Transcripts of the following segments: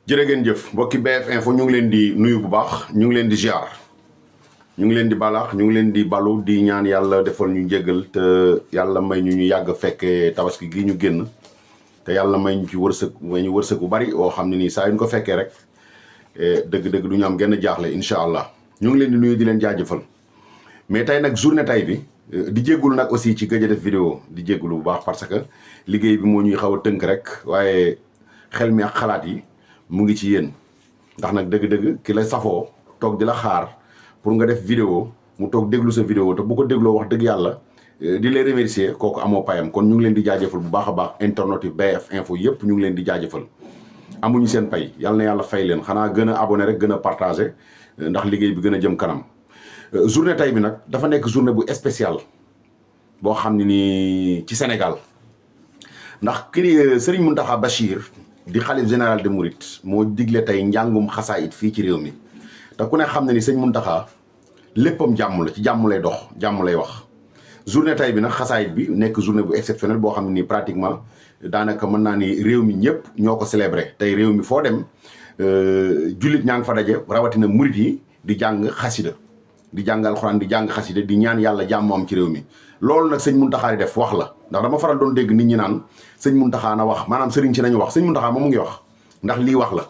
jërë ngeen jëf mbokki BF Info ñu ngi leen di nuyu bu baax ñu ngi leen di ziar ñu ngi leen di balaax ñu ngi leen di balu di ñaan yàlla defal ñu njéggal te yàlla may ñu yàgg fekkee tabaski gi ñu génn te yàlla may ñu ci wërsëg bu bari woo xam ne nii saa yu ñu ko fekkee rek dëgg-dëgg du ñu am genn jaaxle incha allah ñu ngi leen di nuyu di leen jaajëfal mais tey nag journée tey bi di jéggulu nag aussi ci gëj a def vidéo di jéggulu bu baax parce que liggéey bi moo ñuy xaw a tënk rek waaye xel mi ak xalaat yi mu ngi ci yéen ndax nag dëgg-dëgg ki la safoo toog di la xaar pour nga def vidéo mu toog déglu sa vidéo te bu ko dégloo wax dëgg yàlla di lay remercier kooku amoo payam kon ñu ngi leen di jaajëfal bu baax a baax internet yi BF Info yëpp ñu ngi leen di jaajëfal amuñu seen pay yàlla na yàlla fay leen xanaa gën a abonné rek gën a partagé ndax liggéey bi gën a jëm kanam journée tey bi nag dafa nekk journée bu spéciale boo xam ne nii ci Sénégal ndax kii Serigne Mountakha Bachir di xalif général de Mouride moo digle tey njàngum xasaayit fii ci réew mi te ku ne xam ne ni sëñ Mountakha léppam jàmm la ci jàmm lay dox jàmm lay wax journée tey bi nag xasaayit bi nekk journée bu exceptionnelle boo xam ne nii pratiquement daanaka mën naa ni réew mi ñëpp ñoo ko célébré tey réew mi foo dem jullit ñaa ngi fa daje rawatina murit yi di jàng xasida di jàng alxuraan di jàng xasida di ñaan yàlla jàmm am ci réew mi loolu nag sëñ Mountakha di def wax la ndax dama faral doon dégg nit ñi naan sëñ Mountakha na wax maanaam sëriñ si nañu wax sëñ Mountakha moom mu ngi wax ndax lii wax la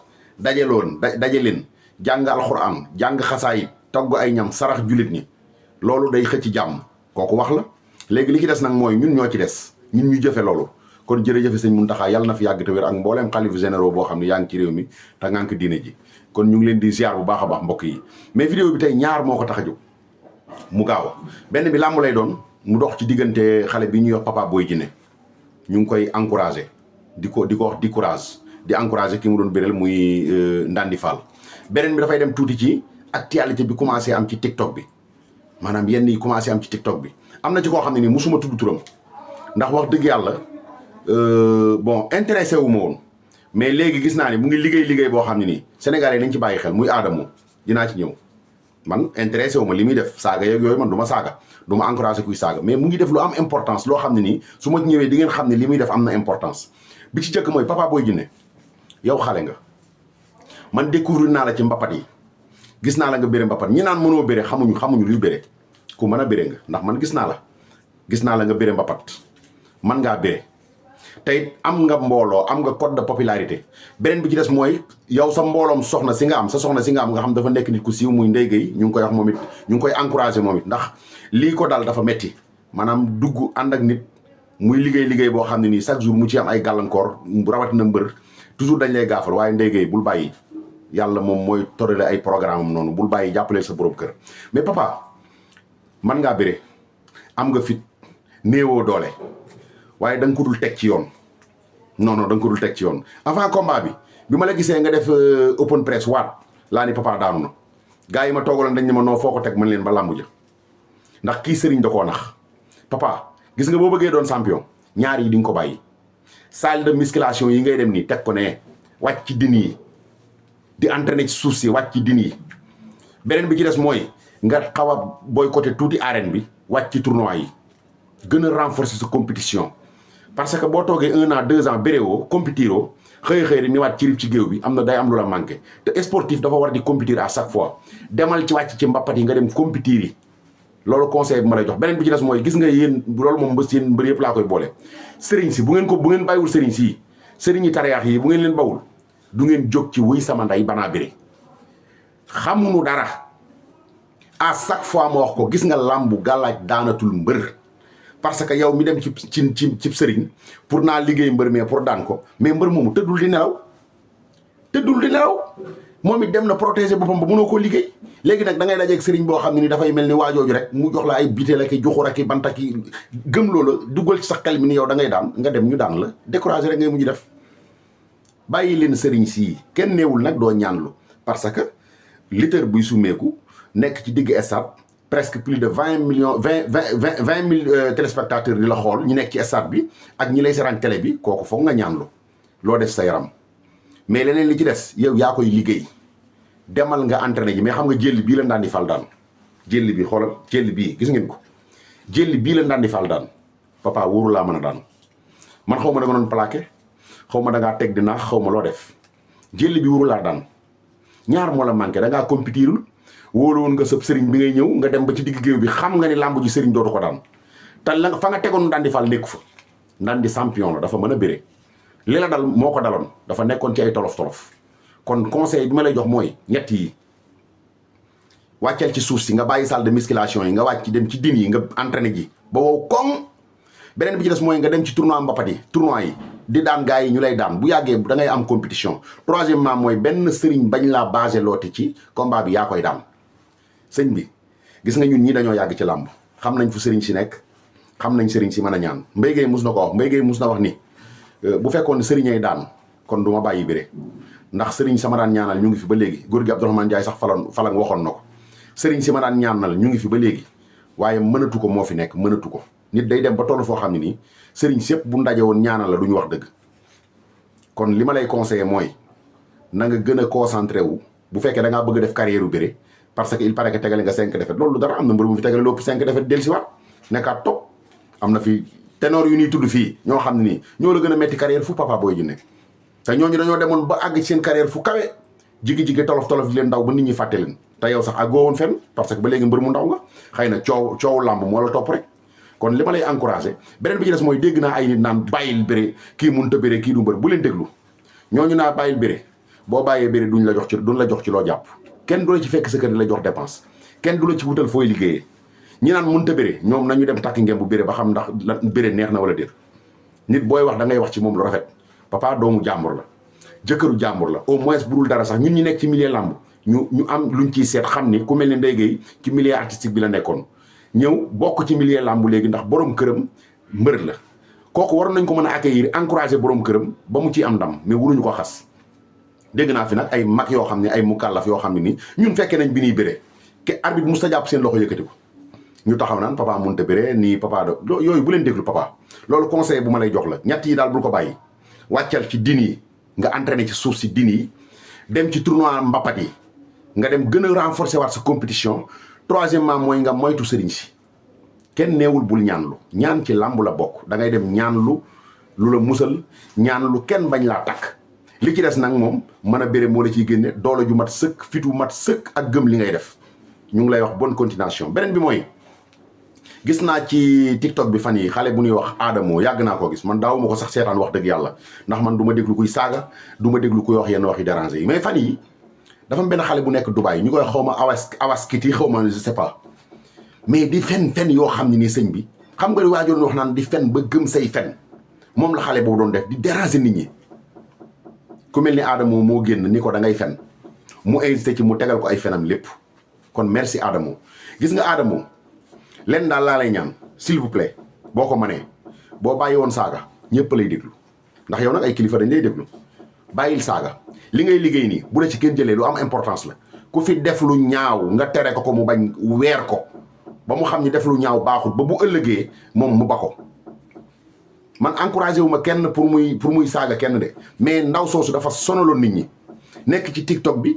daje leen jàng alxuraan jàng xasaayit togg ay ñam sarax jullit ñi loolu day xëcc jàmm kooku wax la léegi li ci des nag mooy ñun ñoo ci des ñun ñu jëfe loolu kon jërëjëfe sëñ Mountakha yàlla na fi yàgg te wér ak mbooleem xalifa généraux boo xam ne yaa ngi ci réew mi te ngànk diine ji kon ñu ngi leen di ziar bu baax a baax mbokk yi mais vidéo bi tey ñaar moo ko tax a jóg mu gaaw benn bi làmb lay doon mu dox ci diggante xale bi ñuy wax Papa Boy Djiné ñu ngi koy encouragé di ko wax di courage di encouragé ki mu doon bérél muy Ndandi Fall beneen bi dafay dem tuuti ci actualité bi commencé am ci TikTok bi maanaam yenn yi commencé am ci TikTok bi am na ci koo xam ne nii musuma tudd turam ndax wax dëgg yàlla bon intéressé wu ma woon mais léegi gis naa ni mu ngi liggéey boo xam ne nii Sénégalais nañ ci bàyyi xel muy Adamo dinaa ci ñëw man intéressé wu ma li muy def saaga yeeg yooyu man du ma saaga du ma encouragé kuy saaga mais mu ngi def lu am importance loo xam ne nii su ma ñëwee di ngeen xam ne li muy def am na importance bi ci jëkk mooy Papa Boy Djiné yow xale nga man découvrir naa la ci mbapat yi gis naa la nga bëre mbapat ñi naan mënoo bëre xamuñu luy bëre ku mën a bëre nga ndax man gis naa la nga bëre mbapat man ngaa bëre tey am nga mbooloo am nga code de popularité beneen bi ci des mooy yow sa mbooloom soxna si nga am nga xam dafa nekk nit ku siiw muy Ndeye Gueye ñu ngi koy wax moom it ñu ngi koy encouragé moom it ndax lii ko daal dafa metti maanaam dugg ànd ak nit muy liggéey boo xam ne nii chaque jour mu ci am ay gàllankoor rawatina mbër toujours dañ lay gaafal waaye Ndeye Gueye bul bàyyi yàlla moom mooy torale ay programme am noonu bul bàyyi jàppaleel sa borom kër mais papa man ngaa bëre am nga fit néewoo doole waaye da nga ko dul teg ci yoon non da nga ko dul teg ci yoon avant combat bi ma la gisee nga def open press waat laa ni papa daanu na gars yi ma toogaloon dañ ne ma noo foo ko teg mën leen ba làmbu ja ndax kii sëriñ da koo nax papa gis nga boo bëggee doon champion ñaar yi di nga ko bàyyi salle de musculation yi ngay dem nii teg ko ne wàcc ci din yi di entraîner ci suuf si wàcc ci din yi beneen bi ci des mooy nga xaw a boycotté tuuti arène bi wàcc ci tournoi yi gën a renforcer sa compétition parce que boo toogee 1 an 2 ans béréwoo compétiroo xëy di niwaat ci rib ci géew bi am na day am lu la manqué te sportif dafa war di compétir à chaque fois demal ci wàcc ci mbappat yi nga dem compétir yi loolu conseil bi ma lay jox beneen bi ci des mooy gis nga yéen loolu moom mbës yéen mbër yëpp laa koy boole sëriñ si bu ngeen bàyyiwul sëriñ si sëriñ yi tariyaax yi bu ngeen leen bawul du ngeen jóg ci wuy sama nday banaa béré xamuñu dara à chaque fois ma wax ko gis nga làmbu gàllaaj daanatul mbër parce que yow mi dem ci sëriñ pour naa liggéey mbër mais pour daan ko mais mbër moomu tëddul di nelaw moom it dem na protéger boppam ba mënoo koo liggéey léegi nag da ngay dajeeg sëriñ boo xam ne ni dafay mel ni waajooju rek mu jox la ay biteel ak i juxur ak i bant ak i gëm loola duggal ci sa xel mi ni yow da ngay daan nga dem ñu daan la découragé rek ngay mujj def bàyyi leen sëriñ sii kenn neewul nag doo ñaanlu parce que lutteur buy sumeeku nekk ci digg stade presque plus de 20 mille téléspectateurs di la xool ñi nekk ci stade bi ak ñi lay seetaan télé bi kooku foog nga ñaanlu loo def sa yaram mais leneen li ci des yow yaa koy liggéey demal nga entraîné ji mais xam nga jël bii la Ndandi Fall daan jël bi xoolal jël bii gis ngeen ko jël bii la Ndandi Fall daan papa wóoru laa mën a daan man xaw ma da nga doon plaqué xaw ma da ngaa teg dinaa xaw ma loo def jël bi wuru laa daan ñaar moo la manqué da ngaa compétirul wóolu woon nga sëb sëriñ bi ngay ñëw nga dem ba ci digg géew bi xam nga ni làmb ji sëriñ dootu ko daan te la fa nga tegoon Ndandi Fall nekku fa Ndandi champion la dafa mën a bëre li la dal moo ko daloon dafa nekkoon ci ay tolof kon conseil bi ma lay jox mooy ñett yi wàcceel ci suuf si nga bàyyi salle de musculation yi nga wàcc dem ci din yi nga entraîné ji ba wow koŋ beneen bi ci des mooy nga dem ci tournoi mbapat yi tournoi yi di daan gars yi ñu lay daan bu yàggee da ngay am compétition troisièmement mooy benn sëriñ bañ laa basé looti ci combat bi yaa koy daan sëñ bi gis nga ñun ñii dañoo yàgg ci làmb xam nañ fu sëriñ si nekk xam nañ sëriñ si mën a ñaan Mbaye Gueye mus na ko wax Mbaye Gueye mus na wax ni bu fekkoon ne sëriñay daan kon du ma bàyyi bëre ndax sëriñ sama daan ñaanal ñu ngi fi ba léegi góor gi Abdourahmane Ndiaye sax falang waxoon na ko sëriñ si ma daan ñaanal ñu ngi fi ba léegi waaye mënatu ko moo fi nekk mënatu ko nit day dem ba toll foo xam ne nii sëriñ sépp bu ndaje woon ñaanal la du ñu wax dëgg kon li ma lay conseiller mooy na nga gën a concentré wu bu fekkee da ngaa bëgg a def carrière u bëre parce que il paraît que tegale nga 5 défaites loolu dara am na mbër mu fi tegale lépp 5 défaites dellusiwaat nekkaat topp am na fi ténor yu ñuy tudd fii ñoo xam ne nii ñoo la gën a metti carrière fu Papa Boy Djiné te ñooñu dañoo demoon ba àgg ci seen carrière fu kawe jigi-jigi tolof di leen ndaw ba nit ñi fàtte leen te yow sax àggoo woon fenn parce que ba léegi mbër mu ndaw nga xëy na coow làmb moo la topp rek kon li ma lay encouragé beneen bi ci des mooy dégg naa ay nit naan bàyyil bëre kii mënut a bëre kii du mbër bu leen déglu ñooñu naa bàyyil bëre boo bàyyee bëre duñ la jox ci loo jàpp kenn du la ci fekk sa kër di la jox dépense kenn du la ci wutal fooy liggéeyee ñi naan mënut a bëre ñoom nañu dem takki ngeen bu bëre ba xam ndax la bëre neex na wala déet nit booy wax da ngay wax ci moom lu rafet Papa doomu jàmbur la jëkkëru jàmbur la au moins bu dul dara sax ñun ñi nekk ci milieu làmb ñu am luñ ciy seet xam ni ku mel ne Ndeye Gueye ci milieu artistique bi la nekkoon ñëw bokk ci milieu làmb léegi ndax borom këram mbër la kooku waroon nañ ko mën a accueillir encourager borom këram ba mu ciy am ndam mais waruñu ko xas dégg naa fi nag ay mag yoo xam ne ay mukallaf yoo xam ne nii ñun fekkee nañ bi ñuy bëre ke arbitre mu sa jàpp seen loxo yëkkati ko ñu taxaw naan Papa mënut a bëre nii Papa yooyu bu leen déglu Papa loolu conseil bu ma lay jox la ñett yi daal bul ko bàyyi wàccal ci din yi nga entraîné ci suuf si din yi dem ci tournoi mbapat yi nga dem gën a renforcer waat sa compétition troisièmement mooy nga moytu sëriñ si kenn neewul bul ñaanlu ñaan ci làmb la bokk da ngay dem ñaanlu lu la musal ñaanlu kenn bañ laa takk li ci des nag moom mën a bëre moo la ciy génne doole ju mat sëkk fitu mat sëkk ak gëm li ngay def ñu ngi lay wax bonne continuation beneen bi mooy gis naa ci TikTok bi fan yi xale bu ñuy wax Adamo yàgg naa koo gis man daawuma ko sax seetaan wax dëgg yàlla ndax man du ma déglu kuy saaga du ma déglu kuy wax yenn wax yi déranger yi mais fan yi dafa am benn xale bu nekk Dubaï ñu koy xaw ma awaskiti xaw ma je sais pas mais di fen yoo xam ne nii sëñ bi xam nga waajoon wax naan di fen ba gëm say fen moom la xale boobu doon def di déranger nit ñi ku mel ni Adamo moo génn ni ko da ngay fen mu invité ci mu tegal ko ay fenam lépp kon merci Adamo gis nga Adamo len daal laa lay ñaan s'il vous plaît boo ko mënee boo bàyyi woon saaga ñëpp lay déglu ndax yow nag ay kilifa dañ lay déglu bàyyil saaga li ngay liggéey nii bu la ci kenn jëlee lu am importance la ku fi def lu ñaaw nga tere ko mu bañ weer ko ba mu xam ni def lu ñaaw baaxul ba bu ëllëgee moom mu ba ko man encouragé wu ma kenn pour muy saaga kenn de mais ndaw soosu dafa sonaloon nit ñi nekk ci TikTok bi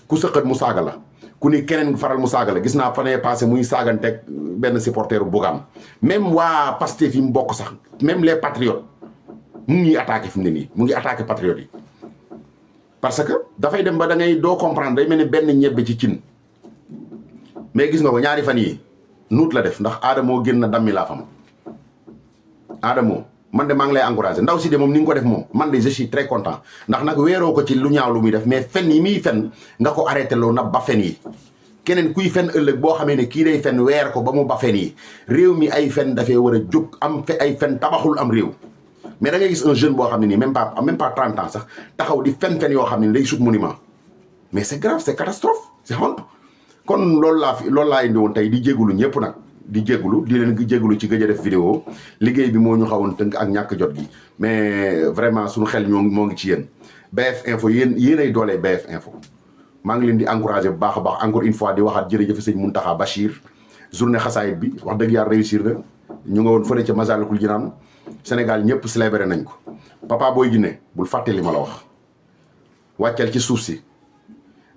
ku sëqat mu saaga la ku ni keneen faral mu saaga la gis naa fanee passé muy saaganteeg benn supporteru Bougane même waa Pastef yi mu bokk sax même les patriotes mu ngi attaqué fi mu ne nii mu ngi attaqué patriotes yi parce que dafay dem ba da ngay doo comprendre day mel ni benn ñebbe ci cin mais gis nga ko ñaari fan yi nuut la def ndax Adamo génn na dammi laa fam Adamo man de maa ngi lay encouragé ndaw si de moom ni nga ko def moom man de je suis très content ndax nag weeroo ko ci lu ñaaw lu muy def mais fen yi muy fen nga ko arrêté loo na ba fen yi keneen kuy fen ëllëg boo xamee ne kii day fen weer ko ba mu ba fen yi réew mi ay fen dafee war a jóg am ay fen tabaxul am réew mais da ngay gis un jeune boo xam ne nii même pas 30 ans sax taxaw di fen yow xam ne day sut monument mais c'est grave c'est catastrophe c'est honte kon loolu laa indi woon tey di jégalu ñëpp nag di jégalu di leen jégalu ci gëj a def vidéo liggéey bi moo ñu xawoon tënk ak ñàkk jot gi mais vraiment suñu xel moo ngi ci yéen BF Info yéen ay doolee BF Info maa ngi leen di encouragé bu baax a baax encore une fois di waxaat jërëjëf sëñ Mountakha Bachir journée xasaayit bi wax dëgg yàlla réussir na ñu nga woon fële ca Masalikul Jinaan Sénégal ñëpp célébré nañ ko Papa Boy Djiné bul fàtte li ma la wax wàccal ci suuf si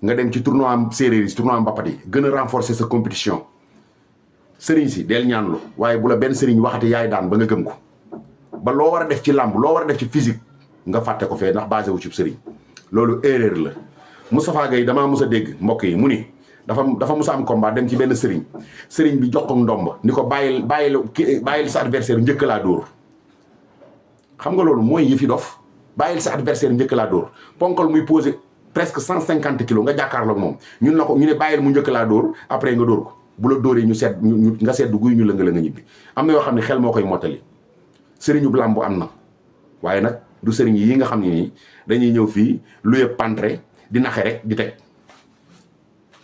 nga dem ci tournoi séeréer yi tournoi mbapat yi gën a renforcer sa compétition sëriñ si del ñaanlu waaye bu la benn sëriñ waxati yaay daan ba nga gëm ko ba loo war a def ci làmb loo war a def ci physique nga fàtte ko fee ndax basé wu ci sëriñ loolu erreur la. Moustapha Gueye damaa mus a dégg mbokk yi mu ni dafa mus a am combat dem ci benn sëriñ bi jox ko ndomb ni ko bàyyil sa adversaire njëkk laa dóor. xam nga loolu mooy yëfi dof, bàyyil sa adversaire njëkk laa dóor, ponkal muy posé presque 150 kilos nga jàkkaarloog moom ñun na ko ñu ne bàyyil mu njëkk laa dóor après nga dóor ko bu la dóoree nga seddu guy ñu la nga ñibbi. am na yoo xam ne xel moo koy mottali. sëriñu làmb am na waaye nag du sëriñ yi nga xam ne nii dañuy ñëw fii lu yëpp pantre di naxe rek di teg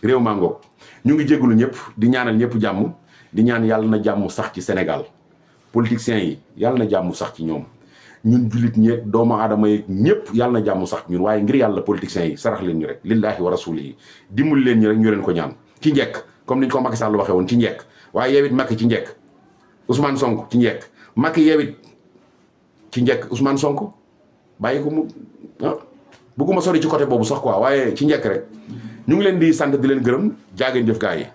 réew mango ñu ngi jégalu ñëpp di ñaanal ñëpp jàmm di ñaan yàlla na jàmm sax ci Sénégal. politiciens yi yàlla na jàmm sax ci ñoom, ñun jullit ñeeg doomu aadama yeeg ñëpp yàlla na jàmm sax ñun, waaye ngir yàlla politiciens yi sarax leen ñu rek lillahi wa rasulihi dimbali leen ñu rek ñu leen ko ñaan ci njekk comme niñ ko Macky Sall waxee woon ci njekk. waaye yow it Macky ci njekk, Ousmane Sonko ci njekk, Macky yow it ci njekk Ousmane Sonko bàyyi ko mu bëgguma sori ci côté boobu sax quoi, waaye ci njekk rek ñu ngi leen di sant di leen gërëm jaageen jëf gaa yi.